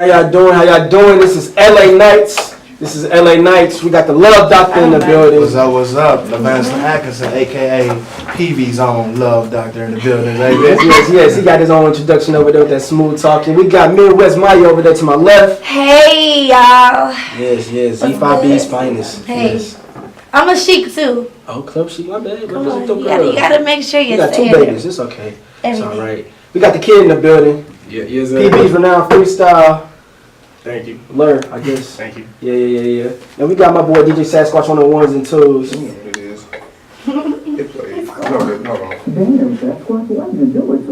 How y'all doing? How y'all doing? This is LA Nights. We got the Love Doctor in the building. What's up? What's up? Levanson Atkinson, aka PV's own Love Doctor in the building, baby. Yes. He got his own introduction over there with that smooth talking. We got Midwest Maya over there to my left. Hey, y'all. Yes. E5B's finest. Hey. Yes. I'm a chic too. Oh, Club Chic, my bad. Come on, you gotta make sure you you got two babies. It's okay. Everything. It's all right. We got the kid in the building. Yes, PV's renowned freestyle. Thank you. Lure, I guess. Thank you. Yeah. And we got my boy DJ Sasquatch on the ones and twos. You know what it is. It plays. No, hold on.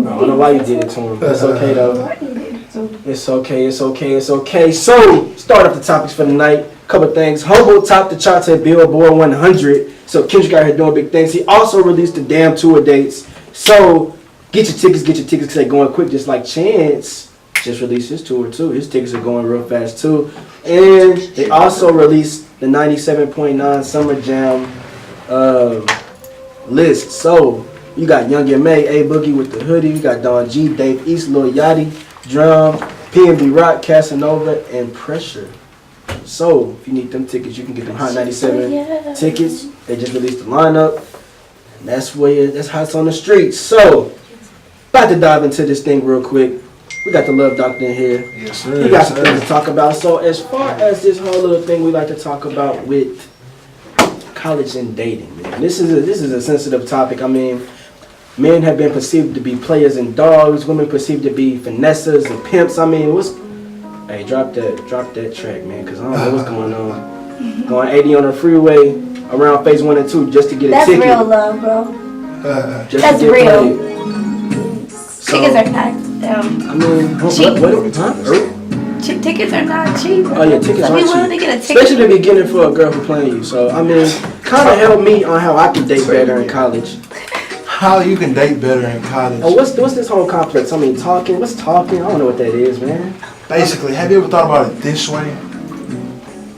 I don't know why you did it to him. It's okay though. It's okay. So, start up the topics for the night. Couple things. Humble topped the charts at Billboard 100. So Kendrick out here doing big things. He also released the damn tour dates. So get your tickets because they're going quick, just like Chance just released his tour too. His tickets are going real fast too. And they also released the 97.9 Summer Jam list. So you got Young M.A., A-Boogie with the hoodie. You got Don G, Dave East, Lil Yachty, Drum, PNB Rock, Casanova, and Pressure. So if you need them tickets, you can get them Hot 97 tickets. They just released the lineup. And that's how it's on the streets. So about to dive into this thing real quick. We got the Love Doctor in here. Yes, sir. We got some things to talk about. So as far as this whole little thing we like to talk about with college and dating, man, this is a sensitive topic. I mean, men have been perceived to be players and dogs. Women perceived to be finessers and pimps. I mean, hey, drop that track, man, because I don't know what's going on. Going 80 on the freeway around phase 1 and 2 just to get a ticket. That's real love, bro. That's real. Tickets are not I mean, cheap. What? Tickets are not cheap. Oh yeah, tickets So are be cheap. willing to get a ticket. Especially the beginning for a girl who playing you. So I mean, kind of helped me on how I can date better in college. How you can date better in college? Oh, what's this whole complex? I mean, talking. What's talking? I don't know what that is, man. Basically, have you ever thought about it this way?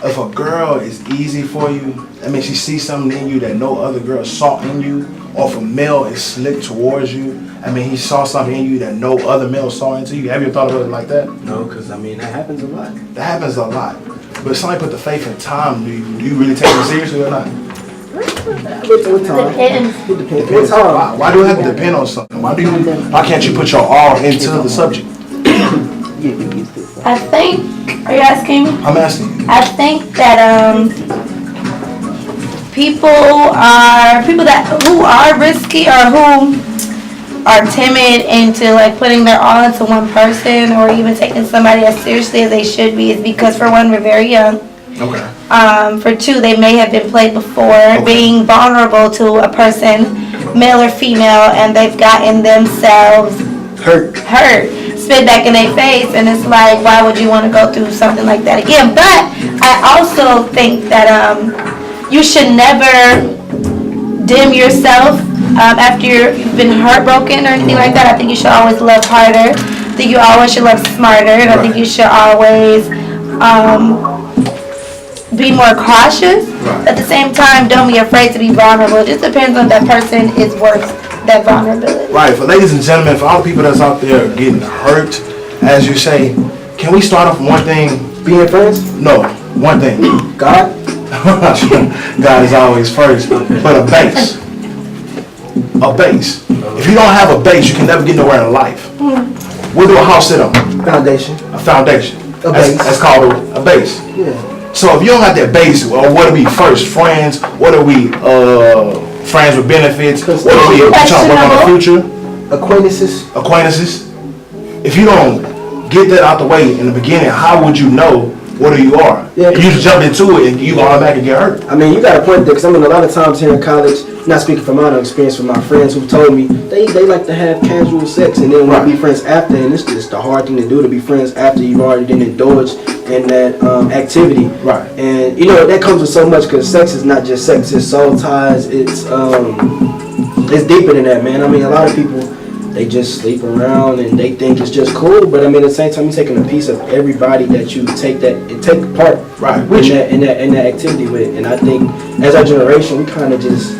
If a girl is easy for you, that means she sees something in you that no other girl saw in you, or if a male is slick towards you, I mean, he saw something in you that no other male saw into you. Have you thought about it like that? No, because I mean, that happens a lot. That happens a lot. But if somebody put the faith in time, do you really take it seriously or not? What time? It depends. What time? Why do it have to depend on something? Why can't you put your all into the subject? I think, are you asking me? I'm asking you. I think that people who are risky or who are timid into like putting their all into one person or even taking somebody as seriously as they should be is because for one, we're very young. Okay. For two, they may have been played before, being vulnerable to a person, male or female, and they've gotten themselves hurt, spit back in their face, and it's like, why would you want to go through something like that again? But I also think that you should never dim yourself after you've been heartbroken or anything like that. I think you should always love harder. I think you always should love smarter, and I think you should always be more cautious. At the same time, don't be afraid to be vulnerable. It just depends on that person is worth that vulnerability. Right. For ladies and gentlemen, for all the people that's out there getting hurt, as you say, can we start off with one thing? Being friends? No, one thing. God? God is always first. But a base. A base. If you don't have a base, you can never get nowhere in life. What do a house sit on? Foundation. A foundation. A base. That's called a base. Yeah. So if you don't have that base, well, what are we first? Friends? What are we? Friends with benefits? What are we trying to work on the future? Acquaintances. If you don't get that out the way in the beginning, how would you know what you are? Yeah, you just jump into it and you automatically get hurt. I mean, you got a point there, because I mean, a lot of times here in college, not speaking from my own experience, from my friends who told me they like to have casual sex and then want to be friends after, and it's just a hard thing to do, to be friends after you've already been indulged in that activity. Right. And you know that comes with so much, because sex is not just sex; it's soul ties. It's deeper than that, man. I mean, a lot of people, they just sleep around and they think it's just cool, but I mean, at the same time, you're taking a piece of everybody that you take part in that activity with. And I think as our generation, we kind of just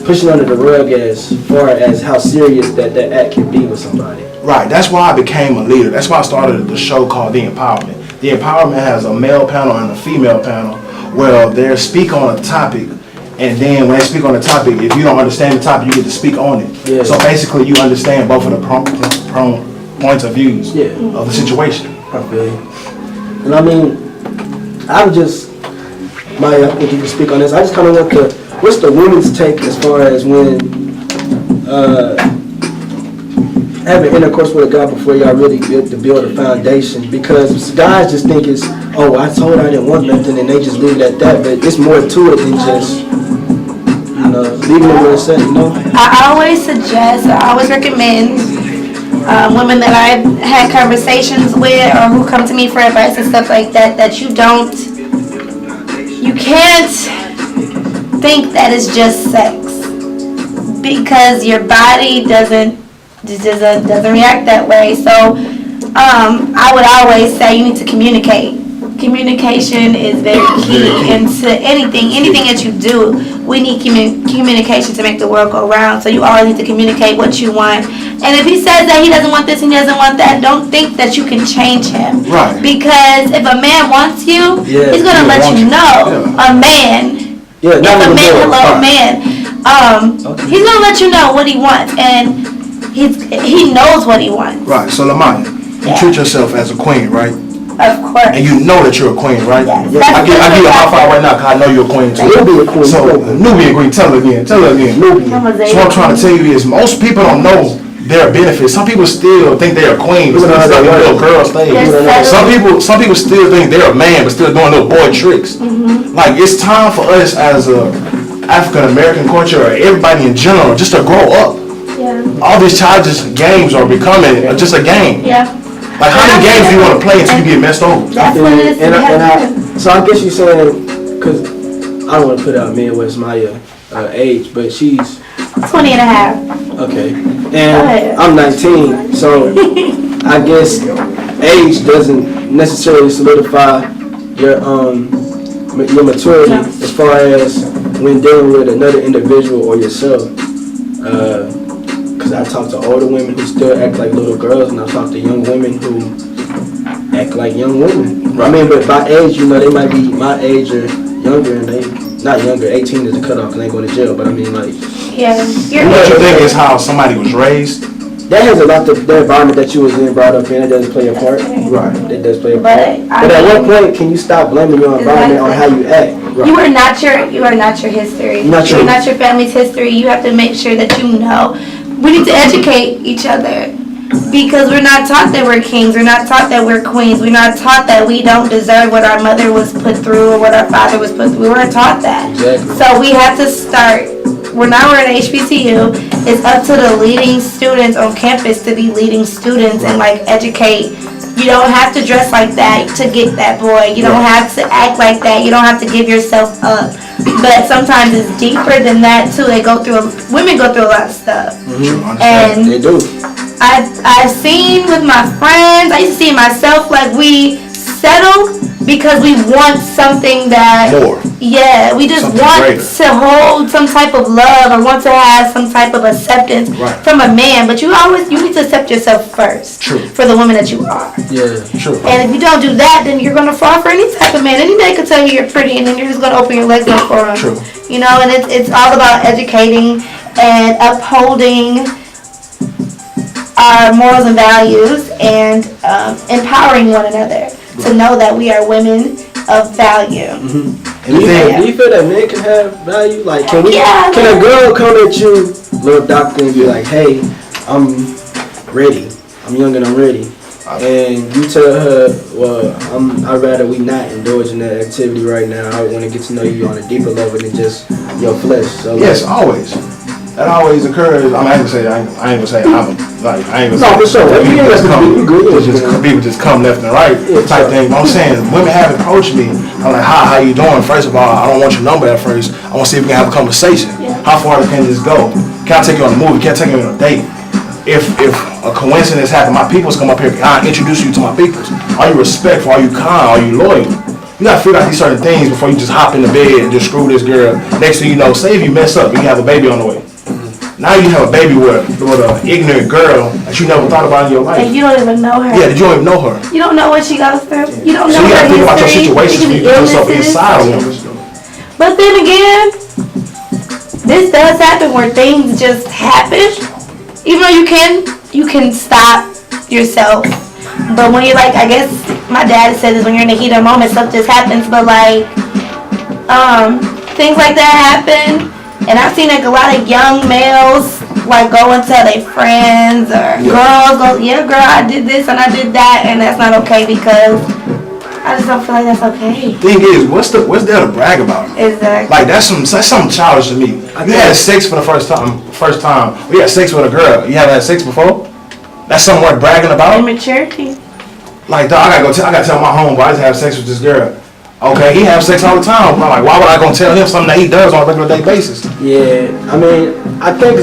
pushing under the rug as far as how serious that act can be with somebody. Right. That's why I became a leader. That's why I started the show called The Empowerment. The empowerment has a male panel and a female panel. Well, they speak on a topic, and then when they speak on the topic, if you don't understand the topic, you get to speak on it. Yeah. So basically, you understand both of the points of views Yeah. of the situation. I feel you. And I mean, I'm just, Maya, I think you can speak on this. I just kind of want what's the women's take as far as when having intercourse with a guy before y'all really build a foundation? Because guys just think it's, oh, I told her I didn't want nothing, and they just leave it at that. But it's more to it than just, leaving it where it's at, I always suggest, I always recommend women that I've had conversations with or who come to me for advice and stuff like that, that you can't think that it's just sex, because your body doesn't react that way. So I would always say you need to communicate. Communication is very key into anything that you do. We need communication to make the world go round. So you always need to communicate what you want. And if he says that he doesn't want this and he doesn't want that, don't think that you can change him. Right. Because if a man wants you, he's gonna let you know. A man. Yeah, He's gonna let you know what he wants, and he knows what he wants. Right. So Lamont, you treat yourself as a queen, right? Of course. And you know that you're a queen, right? Yes. I give you a high five right now because I know you're a queen too. Nubian queen. So, Nubian queen, tell her again. Nubian. So what I'm trying to tell you is most people don't know their benefits. Some people still think they're a queen, but still stuck in little girl stage. Some people still think they're a man, but still doing little boy tricks. Like, it's time for us as a African American culture, or everybody in general, just to grow up. Yeah. All these childish games are becoming just a game. Yeah. Like, how many games do you want to play until you get messed over? That's what it is. So I guess you're saying, because I don't want to put out Midwest Maya age, but she's 20 and a half. okay, and I'm 19, so I guess age doesn't necessarily solidify your maturity as far as when dealing with another individual or yourself. Because I talk to older women who still act like little girls, and I talk to young women who act like young women. I mean, but by age, they might be my age or younger, and they not younger. 18 is the cutoff, and they go to jail. But I mean, like, Yeah. What you think is how somebody was raised? that has a lot to the environment that you was in, brought up in. It does play a part. Right. It does play a But part. But at what point can you stop blaming your environment on how you act? You are not your history. Not You're true. not your family's history. You have to make sure that you know. We need to educate each other, because we're not taught that we're kings. We're not taught that we're queens. We're not taught that we don't deserve what our mother was put through or what our father was put through. We weren't taught that. Exactly. So we have to start. We're in HBCU. It's up to the leading students on campus to be leading students and educate. You don't have to dress like that to get that boy. You don't have to act like that. You don't have to give yourself up. But sometimes it's deeper than that too. Women go through a lot of stuff. And They do. I've seen with my friends, I used to see myself, we settle because we want something that More. Yeah, we just Something want greater. to hold some type of love or want to have some type of acceptance Right. from a man, but you need to accept yourself first. True. For the woman that you are. Yeah. True. And if you don't do that, then you're gonna fall for any type of man. Any man could tell you you're pretty, and then you're just gonna open your legs up for him. True. And it's all about educating and upholding our morals and values and empowering one another to know that we are women of value. Do you feel that men can have value? Like, can Yeah. a girl come at you, little doctor, and be like, hey, I'm ready. I'm young and I'm ready. And you tell her, well, I'd rather we not indulge in that activity right now. I want to get to know you on a deeper level than just your flesh. So Yes, always. That always occurs. I ain't gonna say I ain't gonna say I ain't gonna say. No, for sure. People just come, You good. people just come left and right type thing. But I'm saying women have approached me. I'm like, how you doing? First of all, I don't want your number at first. I want to see if we can have a conversation. How far can this go? Can I take you on a movie? Can I take you on a date? If a coincidence happened, my peoples come up here. I'll introduce you to my peoples. Are you respectful? Are you kind? Are you loyal? You gotta figure out these certain things before you just hop in the bed and just screw this girl. Next thing you know, say if you mess up, you have a baby on the way. Now you have a baby with an ignorant girl that you never thought about in your life. And you don't even know her. Yeah, you don't even know her. You don't know what she goes through. You don't know So you her gotta think about your history. situations It when could you be put yourself illnesses. inside of one. But then again, this does happen where things just happen. Even though you can stop yourself. But when you're like, I guess my dad said this, when you're in the heat of the moment, stuff just happens. But like, things like that happen. And I've seen like a lot of young males like go and tell their friends or girls go, yeah, girl, I did this and I did that, and that's not okay because I just don't feel like that's okay. Thing is, what's there to brag about? Exactly. Like that's something childish to me. You had sex for the first time. We had sex with a girl. You haven't had sex before? That's something worth bragging about. Immaturity. Like, dog, I gotta tell my homeboy I just have sex with this girl. Okay, he have sex all the time. I'm like, why would I go tell him something that he does on a regular day basis? Yeah, I mean, I think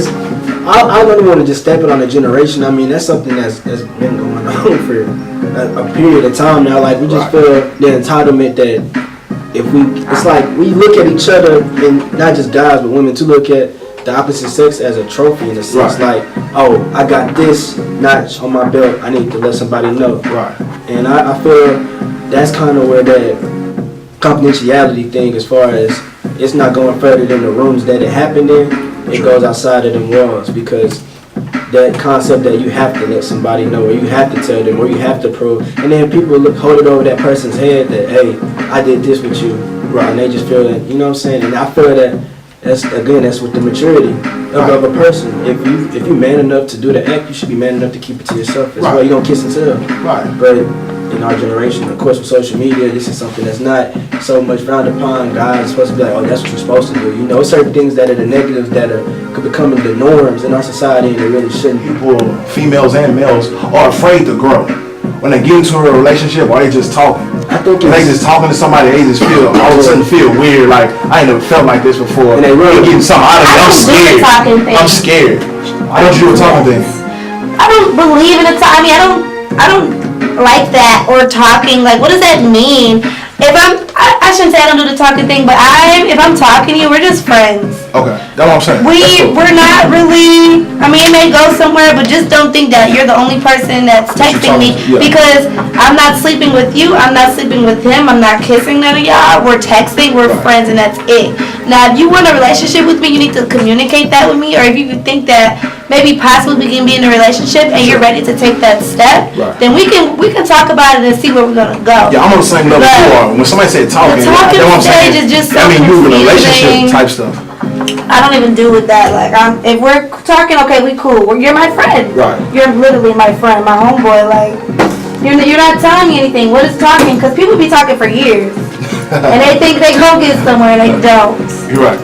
I don't want to just step it on a generation. I mean, that's something that's been going on for a period of time now. Like, we just feel the entitlement that it's like we look at each other, and not just guys but women too, look at the opposite sex as a trophy in a sense. Like, oh, I got this notch on my belt, I need to let somebody know. Right. And I feel that's kind of where that confidentiality thing, as far as it's not going further than the rooms that it happened in, it goes outside of them walls, because that concept that you have to let somebody know, or you have to tell them, or you have to prove, and then people hold it over that person's head that, hey, I did this with you, and they just feel that, you know what I'm saying? And I feel that that's with the maturity of a person. If you man enough to do the act, you should be man enough to keep it to yourself. That's why you don't kiss and tell. Right. But in our generation, of course, with social media, this is something that's not so much frowned upon. Guys are supposed to be like, oh, that's what you're supposed to do. You know, certain things that are the negatives that could become the norms in our society, and they really shouldn't. People, females and males, are afraid to grow. When they get into a relationship, or they just talking. I think when they just talking to somebody, they just feel all of a sudden feel weird. Like, I ain't never felt like this before. And they really getting something out of me. I'm scared. Why don't you do a talking thing? I don't believe in a talk. I mean, I don't like that, or talking. Like, what does that mean? I shouldn't say I don't do the talking thing, but if I'm talking to you, we're just friends. Okay, that's what I'm saying. We're not really, I mean, it may go somewhere, but just don't think that you're the only person that's texting me, because I'm not sleeping with you, I'm not sleeping with him, I'm not kissing none of y'all, we're texting, we're friends, and that's it. Now, if you want a relationship with me, you need to communicate that with me, or if you think that maybe possibly we can be in a relationship and you're ready to take that step, then we can talk about it and see where we're gonna go. Yeah, I'm on the same level you are. When somebody said talking, the talking stage is just so you relationship type stuff. I don't even do with that. Like, if we're talking, okay, we cool. You're my friend. Right. You're literally my friend, my homeboy. Like, you're not telling me anything. What is talking? Because people be talking for years, and they think they go get somewhere and they don't. You're right.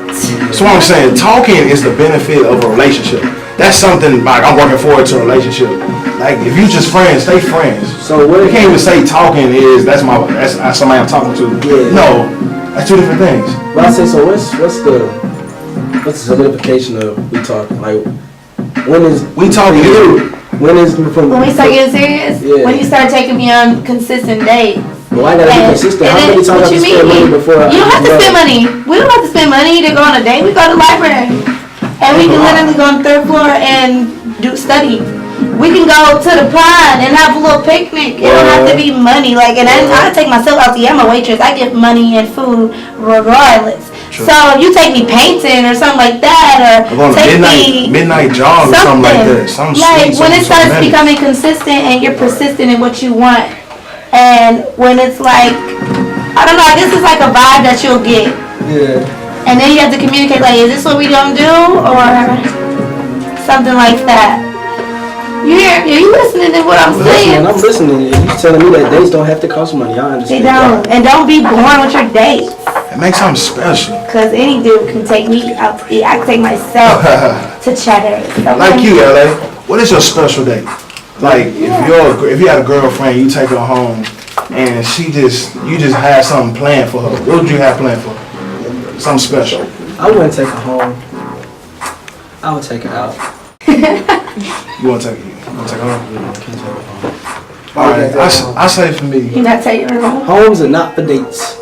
So what I'm saying, talking is the benefit of a relationship. That's something like I'm working forward to a relationship. Like, if you just friends, stay friends. So what you can't even say talking is that's somebody I'm talking to. Yeah. No, that's two different things. But I say, so what's the solidification of we talking? Like, when is we talking? When we start getting serious? Yeah. When you start taking me on consistent dates. Well, I gotta be consistent. How many times have to spend money before? You don't have to spend money. We don't have to spend money to go on a date. We go to the library. And we can literally go on the third floor and study. We can go to the pond and have a little picnic. It don't have to be money. Like, and I take myself out to eat. I'm a waitress. I get money and food regardless. True. So if you take me painting or something like that, or take me midnight jog or something like that. Like, when it starts becoming consistent and you're persistent in what you want, and when it's like, I don't know, I guess it's like a vibe that you'll get. Yeah. And then you have to communicate, like, is this what we gonna do, or something like that. You listening to what I'm saying? I'm listening. If you're telling me that dates don't have to cost money, I understand. They don't. And don't be boring with your dates. It makes something special. Because any dude can take me out to eat. I can take myself to Cheddar. Like you, LA, what is your special date? Like, if you had a girlfriend, you take her home, and you just had something planned for her. What would you have planned for her? Something special. I wouldn't take her home. I would take her out. You want to take her home? Can't take her home. Alright, I say for me. You're not taking her home? Homes are not for dates.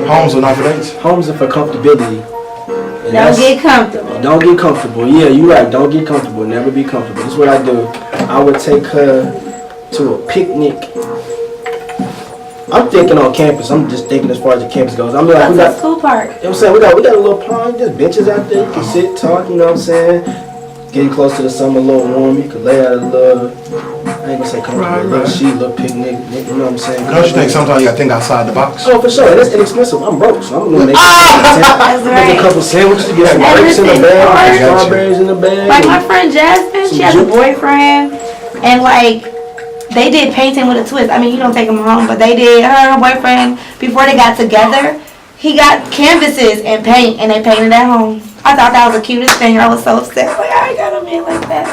Homes are not for dates? Homes are for comfortability. Don't get comfortable. Don't get comfortable. Yeah, you right. Don't get comfortable. Never be comfortable. This is what I do. I would take her to a picnic. I'm thinking on campus. I'm just thinking as far as the campus goes. I'm like, we That's a got, school park. you know what I'm saying? We got a little pond, just benches out there. You can sit, talk, you know what I'm saying? Getting close to the summer, a little warm. You can lay out a little, I ain't gonna say comfortable, a little sheet, little picnic, you know what I'm saying? Don't you think sometimes you gotta think outside the box? Oh, for sure. And it's inexpensive. I'm broke, so I'm gonna make, That's make right. a couple sandwiches, get some grapes in the Everything bag, works. some strawberries in the bag. Like my and- friend Jasmine, she has a boyfriend, and like they did painting with a twist. I mean, you don't take them home, but they did. Her and her boyfriend, before they got together, he got canvases and paint, and they painted at home. I thought that was the cutest thing. I was so upset. Like, I ain't got a man like that.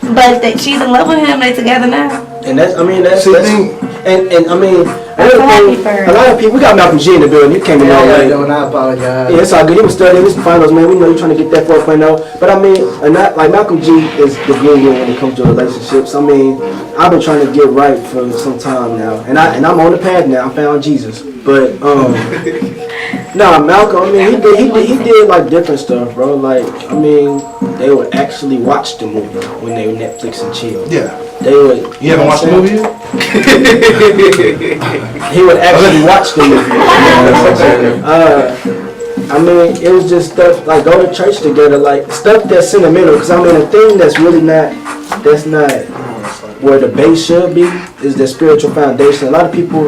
But she's in love with him. They together now. And that's, I mean, that's, See, that's thing- and I mean, I'm so happy for her. a lot of people, we got Malcolm G in the building. You came in all late. I apologize. Yeah, it's all good. He was studying his finals, man. We know you're trying to get that 4.0. But I mean, and not, like Malcolm G is the guru when it comes to relationships. I mean, I've been trying to get right for some time now, and I'm on the path now. I found Jesus. But nah, Malcolm. I mean, he did like different stuff, bro. Like, I mean, they would actually watch the movie when they were Netflix and chill. Yeah. They would. You haven't watched the movie yet? He would actually watch the movie. I mean, it was just stuff like go to church together, like stuff that's sentimental. Cause I mean, the thing that's really that's not where the base should be is the spiritual foundation. A lot of people,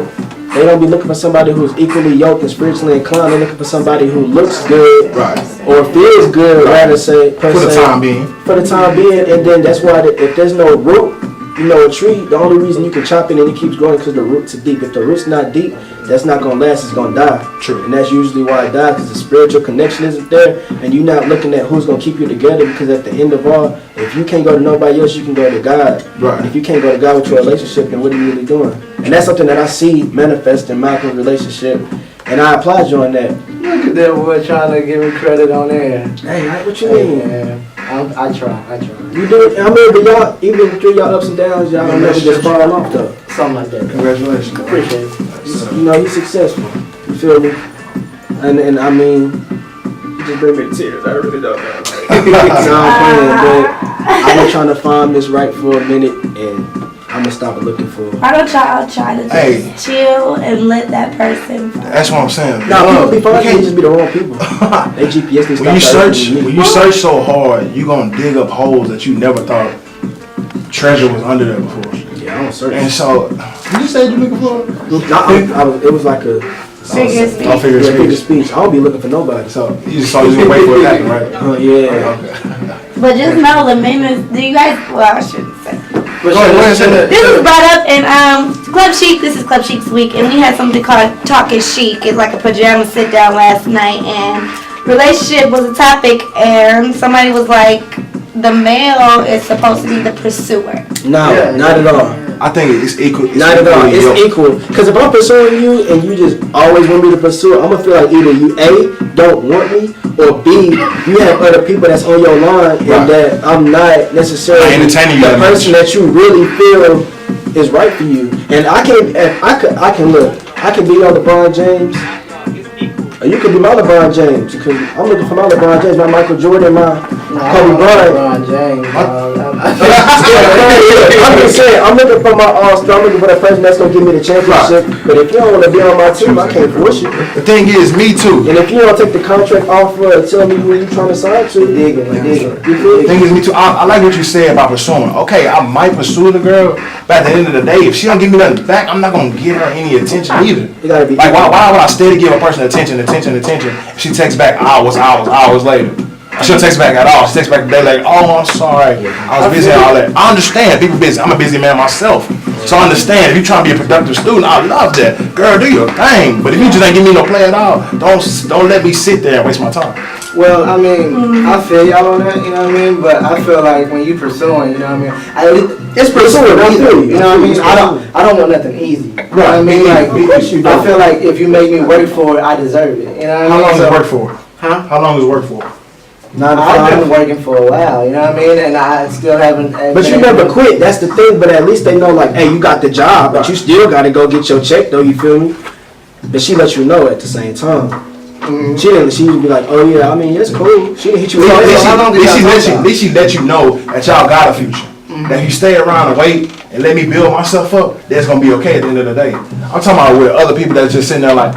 they don't be looking for somebody who's equally yoked and spiritually inclined. They're looking for somebody who looks good Right. or feels good, rather say per For the se, time being. For the time being, and then that's why if there's no root, you know, a tree, the only reason you can chop it and it keeps growing because the roots are deep. If the root's not deep, that's not gonna last. It's gonna die. True. And that's usually why it dies, because the spiritual connection isn't there, and you're not looking at who's gonna keep you together. Because at the end of all, if you can't go to nobody else, you can go to God. Right. And if you can't go to God with your relationship, then what are you really doing? And that's something that I see manifest in Malcolm's relationship, and I applaud you on that. Look at that boy trying to give me credit on there. Hey, what you mean? Man, I try. You do it. I mean, but y'all, even through y'all ups and downs, y'all don't never just fall off though. Something like that. Congratulations. Appreciate it. You know, he's successful. You feel me? And I mean, you just bring me to tears. I really don't know. No, I'm playing, but I've been trying to find this right for a minute, and I'm gonna stop looking for. Why don't y'all try to just Hey. chill and let that person? That's what I'm saying. Nah, people be You fine. They can't- just be the wrong people. They GPS they When you stop search, directing me. when you search so hard, you gonna dig up holes that you never thought treasure was under there before. Yeah, I don't search. And so, you said you looking for? It was like a Figure speech. I'll figure figure it speech. I don't be looking for nobody. So you just gonna wait for it to happen, right? Oh yeah. Okay. But just know the men is, do you guys, well, I shouldn't say. Go ahead, say that. This was brought up in Club Chic. This is Club Chic's week, and we had something called Talking Chic. It's like a pajama sit down last night, and relationship was a topic, and somebody was like, the male is supposed to be the pursuer. No, not at all. I think it's equal. Not at all. equally It's yoked. equal. Because if I'm pursuing you and you just always want me to pursue it, I'm going to feel like either you A, don't want me, or B, you have other people that's on your line and Right. that I'm not necessarily Not entertaining you the that much. person that you really feel is right for you. And I can look. I can be your LeBron James. Or you could be my LeBron James. Because I'm looking for my LeBron James, my Michael Jordan, my Kobe Bryant. LeBron James. I'm just saying, I'm looking for my all-star. I'm looking for the person that's gonna give me the championship. But if you don't want to be on my team, I can't force you. The thing is, me too. And if you don't take the contract offer or tell me who you trying to sign to, dig it. You feel The me? thing is, me too. I like what you said about pursuing. Okay, I might pursue the girl, but at the end of the day, if she don't give me nothing back, I'm not gonna give her any attention either. You gotta be Like, why would I steady give a person attention if she texts back hours later? She don't text back at all. She texts back a day like, oh, I'm sorry, I was busy and all that. I understand, people busy. I'm a busy man myself. So I understand, if you're trying to be a productive student, I love that. Girl, do your thing. But if you just ain't give me no play at all, don't let me sit there and waste my time. Well, I mean, I feel y'all on that, you know what I mean? But I feel like when you pursuing, you know what I mean? It's pursuing, I feel you. you know what I mean? I don't want nothing easy. You know what I mean? Like, course you I don't. feel like if you make me work for it, I deserve it. You know what I mean? How long does So- it work for? Huh? How long does it work for? 9 to I've been 5. working for a while, you know what I mean? And I still haven't. But you never quit. That's the thing. But at least they know, like, hey, you got the job, but you still gotta go get your check, though. You feel me? But she lets you know at the same time. She didn't. She would be like, oh yeah, I mean it's cool. She didn't hit you with all At that. least she let you know that y'all got a future. That if you stay around and wait and let me build myself up, that's gonna be okay at the end of the day. I'm talking about with other people that's just sitting there like,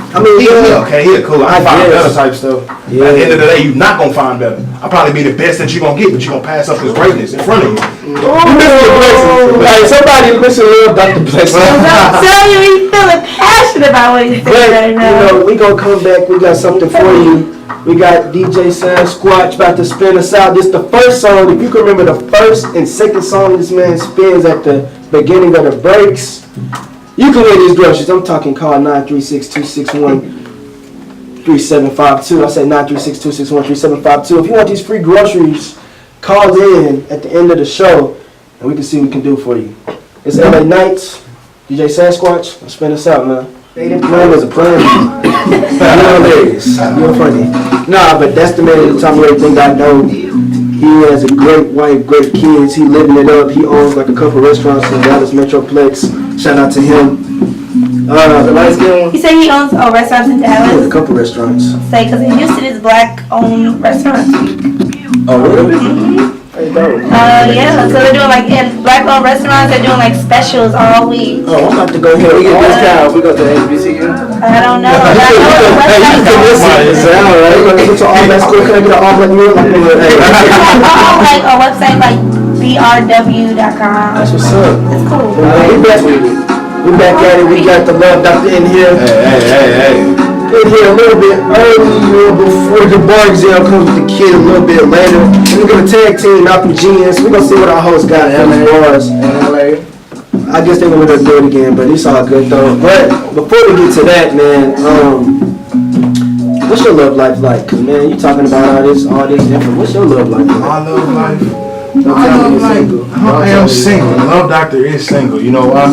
I mean, he yeah. okay, he cool. I find guess. better type stuff. Yeah. At the end of the day, you're not gonna find better. I'll probably be the best that you're gonna get, but you're gonna pass up his greatness in front of you. Like somebody listen to Lil Dr. Blessing. I'm telling you, he's feeling passionate about what he's saying But, right now. we gonna come back. We got something for you. We got DJ Sasquatch about to spin us out. This the first song. If you can remember the first and second song this man spins at the beginning of the breaks, you can win these groceries. I'm talking call 936-261-3752. I said 936-261-3752. If you want these free groceries, call in at the end of the show and we can see what we can do for you. It's LA Nights. DJ Sasquatch, spin us out, man. They didn't plan as a plan. You're hilarious. You're funny. Nah, but that's the man that told me everything I know. He has a great wife, great kids. He living it up. He owns like a couple restaurants in Dallas Metroplex. Shout out to him. The lights get He said he owns restaurants in a Dallas. couple restaurants. Say, because in Houston it's black-owned restaurants. Oh, really? Yeah, so they're doing like, in black-owned restaurants, they're doing like specials all week. Oh, I'm about to go ahead. We get discount. We go to HBCU. I don't know. I know the website Listen, alright. We're gonna get to all that school. Can I get an all black meal? like a website like brw.com. That's what's up. It's cool. We back at it. We got the Love Doctor in here. Hey. In here a little bit earlier before the Bargzell comes with the kid a little bit later. We're gonna tag team Malcolm Genius. We're gonna see what our host got as bars. I guess they're gonna do it again, but it's all good though. But before we get to that, man, what's your love life like? 'Cause man, you talking about all this different. What's your love life like? My love life. Single. I am single. Love Doctor is single. You know why?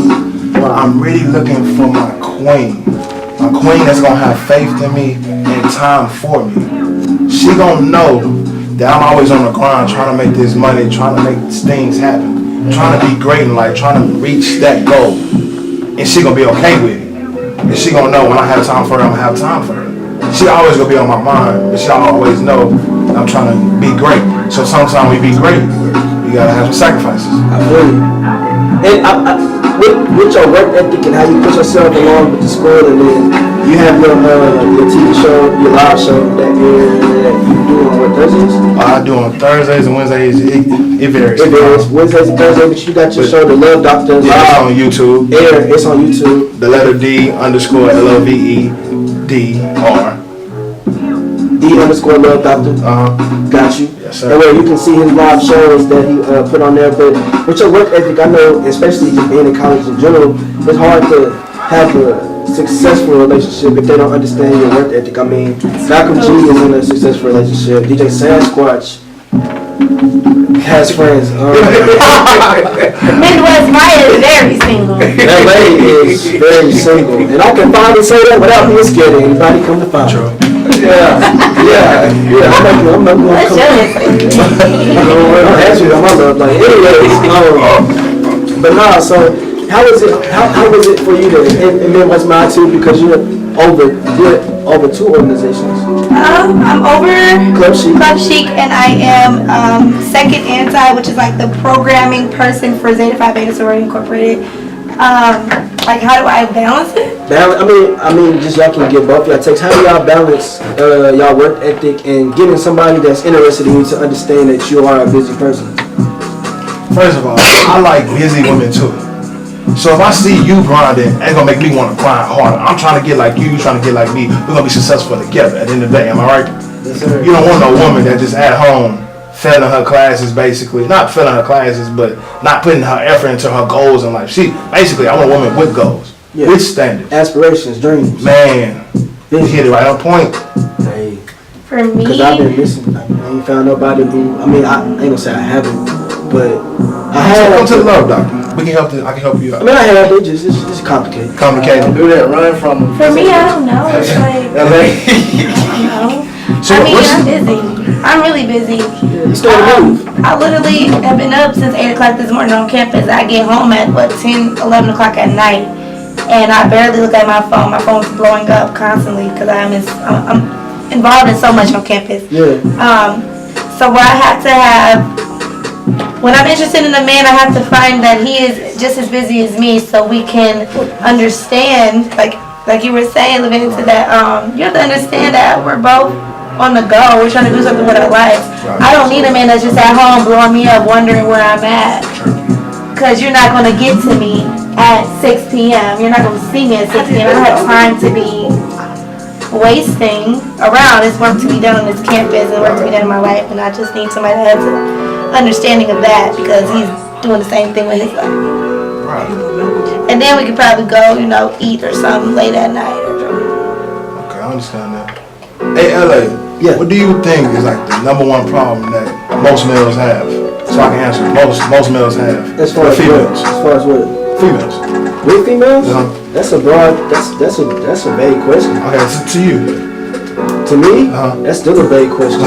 I'm really looking for my queen. My queen that's gonna have faith in me and time for me. She gonna know that I'm always on the grind trying to make this money, trying to make things happen, trying to be great in life, trying to reach that goal. And she gonna be okay with it. And she gonna know when I have time for her, I'm gonna have time for her. She always gonna be on my mind, but she always know that I'm trying to be great. So sometimes we be great, you gotta have some sacrifices. I feel you. And with your work ethic and how you push yourself along with the school, and then you have your TV show, your live show that you do on what Thursdays? I do on Thursdays and Wednesdays. It varies. It varies. Wednesdays and Thursdays, but you got your show, The Love Doctor. Yeah, it's on YouTube. It's on YouTube. The letter D_LOVEDR. D_Love Doctor. Got you. Yes, sir. And where you can see his live shows that he put on there. But with your work ethic, I know, especially just being in college in general, it's hard to have a successful relationship if they don't understand your work ethic. I mean, Malcolm G is in a successful relationship. DJ Sasquatch has friends. Midwest Maya is very single. That lady is very single. And I can finally say that without being scared of anybody come to find her. Yeah. I'm not going to What's come. your Don't ask me about my love life. Anyways, but nah, so how was it for you to, and Midwest Maya too, because you're over two organizations. I'm over Club Chic, and I am Second Anti, which is like the programming person for Zeta Phi Beta Sorority Incorporated. Like, how do I balance it? I mean, just y'all can get both y'all takes. How do y'all balance y'all work ethic and getting somebody that's interested in you to understand that you are a busy person? First of all, I like busy women too. So if I see you grinding, it's gonna make me want to grind harder. I'm trying to get like you trying to get like me. We're gonna be successful together at the end of the day, am I right? Yes, sir. You don't want no woman that just at home failing her classes, basically. Not failing her classes, but not putting her effort into her goals in life. I want a woman with goals, with standards. Aspirations, dreams. Man, you hit it right on point. Hey. For me, Because I've been missing. I ain't found nobody who, I ain't gonna say I haven't, but I had. Come to the Love Doctor. We can help. I can help you out. I have, it's complicated. Complicated. Do that, run from them. for me, I don't know. It's like, LA. So I'm what's- busy. I'm really busy. You still move. I literally have been up since 8 o'clock this morning on campus. I get home at 10, 11 o'clock at night. and I barely look at my phone. My phone's blowing up constantly because I'm involved in so much on campus. Yeah. So what I have to have, when I'm interested in a man, I have to find that he is just as busy as me, so we can understand, like you were saying, living into that. You have to understand that we're both on the go. We're trying to do something with our lives. I don't need a man that's just at home blowing me up, wondering where I'm at. Because you're not going to get to me at 6 p.m. You're not going to see me at 6 p.m. I don't have time to be wasting around. There's work to be done on this campus and work to be done in my life. And I just need somebody that has an understanding of that because he's doing the same thing with his life. Right. And then we could probably go, eat or something late at night. Okay, I understand that. Hey, LA. Yeah. What do you think is like the number one problem that most males have? So I can answer. Most males have. As far as females. What? As far as what? Females. With females? Uh-huh. That's a broad. That's a vague question. Okay, to you. To me, Uh-huh. that's still a vague question.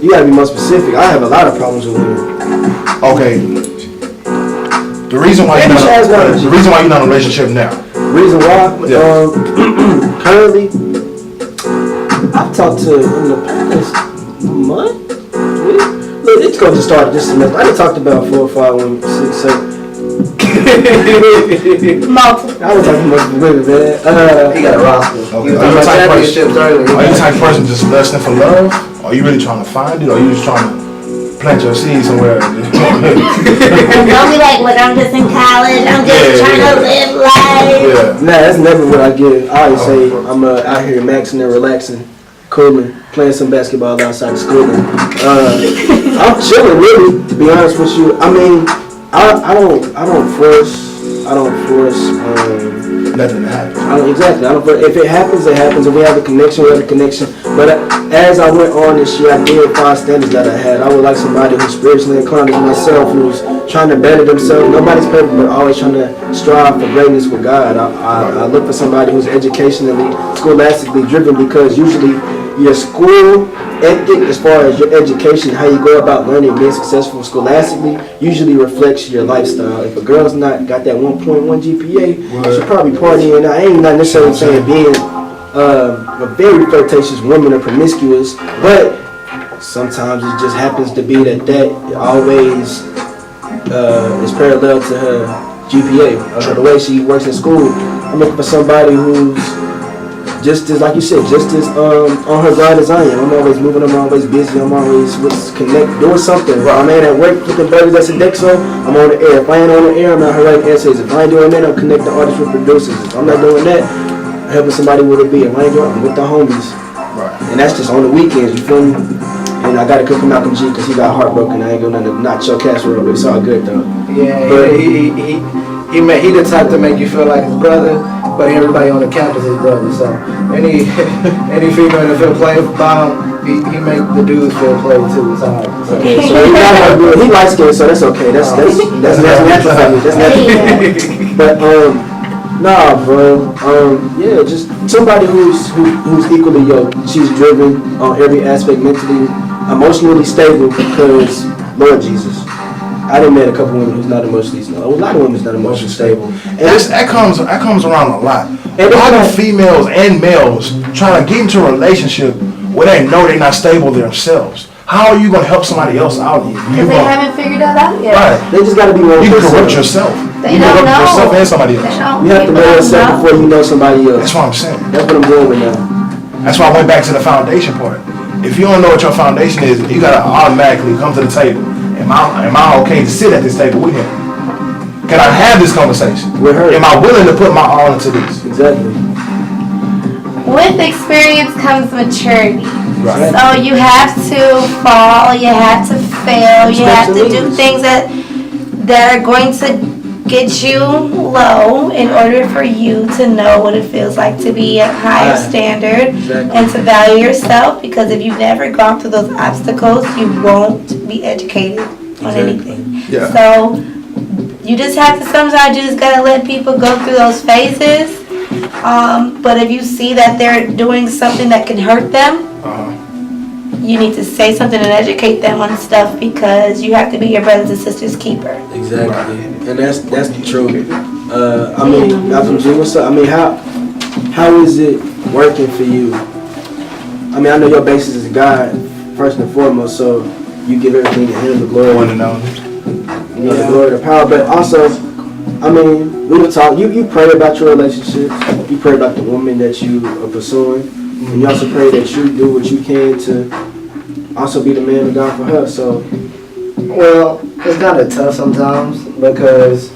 You gotta be more specific. I have a lot of problems with women. Okay. The reason why you're not in a relationship now. Reason why? Yeah. Currently, I've talked to in the past month. Look, it's going to start this semester. I done talked about 4 or 5 women, 6, 7. Multiple. I was talking about women, man. He got a roster. Okay. He was talking about championships earlier. Are you the type of person just lusting for love? Or are you really trying to find it? Or are you just trying to plant your seed somewhere? Don't be like, look, I'm just in college. I'm just trying to live life. Yeah. Nah, that's never what I get. I always say I'm out here maxing and relaxing, cooling, playing some basketball outside of school. I'm chilling, really, to be honest with you. I mean, I don't force. Nothing to happen. Exactly. If it happens, it happens. If we have a connection, we have a connection. But as I went on this year, I did find standards that I had. I would like somebody who's spiritually inclined as myself, who's trying to better themselves. Nobody's perfect, but always trying to strive for greatness with God. I look for somebody who's educationally, scholastically driven, because usually your school ethic, as far as your education, how you go about learning and being successful scholastically, usually reflects your lifestyle. If a girl's not got that 1.1 GPA, she's probably partying. I ain't not necessarily saying being a very flirtatious woman or promiscuous, but sometimes it just happens to be that always is parallel to her GPA, or the way she works in school. I'm looking for somebody who's just as, like you said, just as on her grind as I am. I'm always moving, I'm always busy, I'm always doing something. I'm at work flipping burgers at Sodexo, I'm on the air. If I ain't on the air, I'm out here writing essays. If I ain't doing that, I'm connecting artists with producers. If I'm not doing that, I'm helping somebody with a beat. If I ain't doing it, I'm with the homies. Right. And that's just on the weekends, you feel me? And I gotta cook for Malcolm G because he got heartbroken. I ain't gonna knock your casserole, but it's all good though. Yeah, But he the type to make you feel like his brother, but everybody on the campus is brother. So any female that feel played by him, he make the dudes feel played too. It's alright. So. he light skinned, so that's okay. That's natural for me. That's natural. But nah, bro. Yeah, just somebody who's equally yoked. She's driven on every aspect, mentally, emotionally stable. Because Lord Jesus, I done met a couple women who's not emotionally stable. A lot of women's not emotionally stable. And That comes around a lot. And A lot of females and males trying to get into a relationship where they know they're not stable themselves. How are you going to help somebody else out? Because they haven't figured that out yet. Right. they just gotta be one You can corrupt person. yourself. They You can don't corrupt know. yourself and somebody else. You have to know yourself before you know somebody else. That's what I'm saying. That's what I'm doing with now. That's why I went back to the foundation part. If you don't know what your foundation is, you gotta automatically come to the table. Am I okay to sit at this table with him? Can I have this conversation? With her. Am I willing to put my all into this? Exactly. With experience comes maturity. Right. So you have to fall, you have to fail, you have to do things that are going to get you low in order for you to know what it feels like to be at higher standard and to value yourself, because if you've never gone through those obstacles, you won't be educated on anything. Yeah. So you just have to, sometimes you just gotta let people go through those phases. But if you see that they're doing something that can hurt them, you need to say something and educate them on stuff, because you have to be your brothers and sisters' keeper. Exactly. And that's the truth. I mean, Dr. G, what's up? I mean, how is it working for you? I mean, I know your basis is God, first and foremost, so you give everything to Him, the glory. One and only. You know, the glory, the power, but also, I mean, we were talking, you pray about your relationships, you pray about the woman that you are pursuing, and you also pray that you do what you can to also be the man of God for her, so. Well, it's kind of tough sometimes because,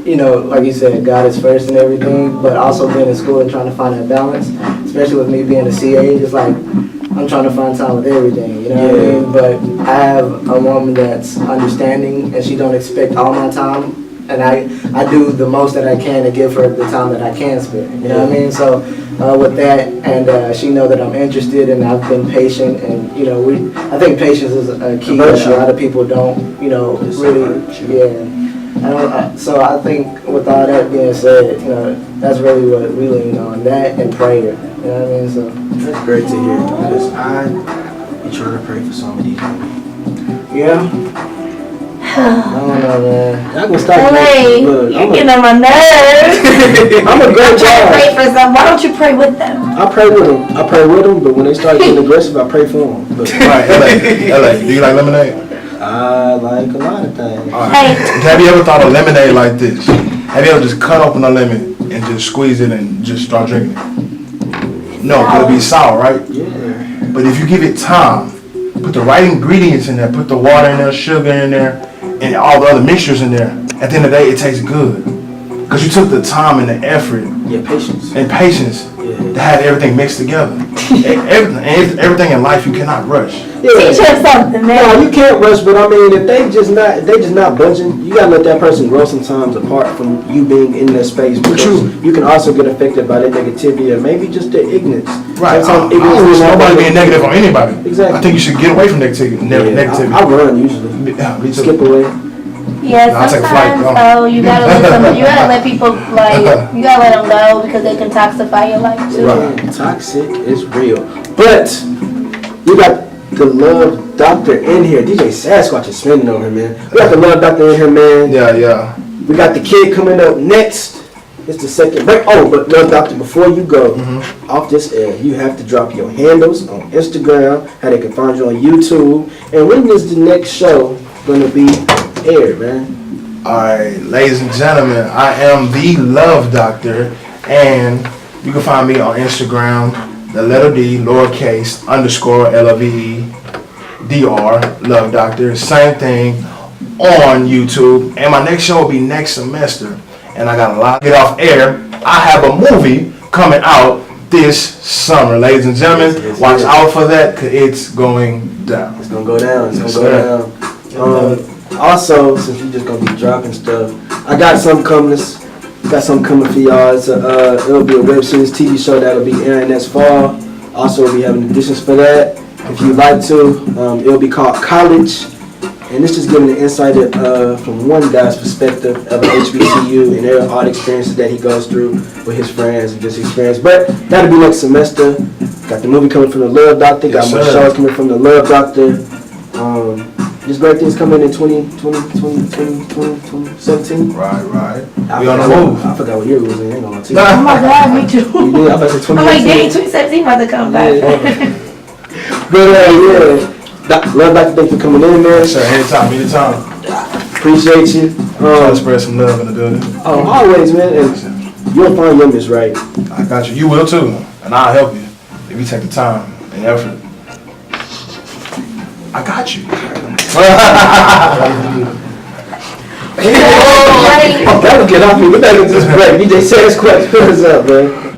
you know, like you said, God is first and everything, but also being in school and trying to find that balance, especially with me being a CA, it's like I'm trying to find time with everything, you know what I mean? But I have a woman that's understanding and she don't expect all my time, and I do the most that I can to give her the time that I can spend, you know what I mean? So with that, and she know that I'm interested and I've been patient, and you know, I think patience is a key that a lot of people don't, you know, really, so I think with all that being said, you know, that's really what we lean on, that and prayer, you know what I mean? So That's great to hear, because I be trying to pray for some of these women. yeah. I don't know, man. I can start Hey, look, you're getting on my nerves. I'm a I'm great trying to pray guy. for some. Why don't you pray with them? I pray with them, but when they start getting aggressive, I pray for them. But Alright, LA, do you like lemonade? I like a lot of things. Alright. Hey. Have you ever thought of lemonade like this? Have you ever just cut open a lemon and just squeeze it and just start drinking it? No, it'll be sour, right? Yeah. But if you give it time, put the right ingredients in there, put the water in there, sugar in there, and all the other mixtures in there, at the end of the day, it tastes good. Because you took the time and the effort Yeah, patience. and patience Yeah. to have everything mixed together. Everything in life you cannot rush. Teach him something, No, man. you can't rush, but I mean, if they just not budging, you gotta let that person grow sometimes apart from you being in that space. Because True. you can also get affected by their negativity or maybe just their ignorance. Right. Sometimes I always is not nobody being negative. negative on anybody. Exactly. I think you should get away from negativity. Yeah, Negativity. I run usually. Yeah, me too. Skip away. Yeah, I'll take a flight, sometimes, go. oh, you gotta let people, like, you gotta let them go because they can toxify your life too. Right. Toxic is real. But we got the love doctor in here. DJ Sasquatch is spinning over here, man. We got the love doctor in here, man. Yeah. We got the kid coming up next. It's the second break. Oh, but love doctor, before you go off this air, you have to drop your handles on Instagram, how they can find you on YouTube, and when is the next show gonna be aired, man? Alright, ladies and gentlemen, I am the Love Doctor, and you can find me on Instagram, the letter D, lowercase, underscore LOVEDR, Love Doctor. Same thing on YouTube, and my next show will be next semester, and I got a lot to get off air. I have a movie coming out this summer, ladies and gentlemen. Yes, Watch yes. out for that, because it's going down. It's gonna go down. It's Yes, gonna go down. Also, since we just gonna be dropping stuff, I got something coming for y'all. It'll be a web series TV show that'll be airing this fall. Also, we'll be having additions for that. If you'd like to, it'll be called College, and it's just giving an insight from one guy's perspective of an HBCU and all the experiences that he goes through with his friends and just experience. But that'll be next semester. Got the movie coming from the Love Doctor. Got Yes, more sir. shows coming from the Love Doctor. Just great things coming in 2017. Right. I We on the forgot- move. I forgot what year it was in. I ain't gonna lie to you. Oh my God, me too. You did? I bet it's I'm like, dang, 2018. 2017 about to come back. But Love Doctor, thank you for coming in, man. Sir, anytime. Appreciate you. Trying to spread some love in the building. Always, man. And you'll find your miss right. I got you. You will too. And I'll help you if you take the time and effort. I got you. That'll get off me. We better just break. DJ Sasquatch, put us up, man.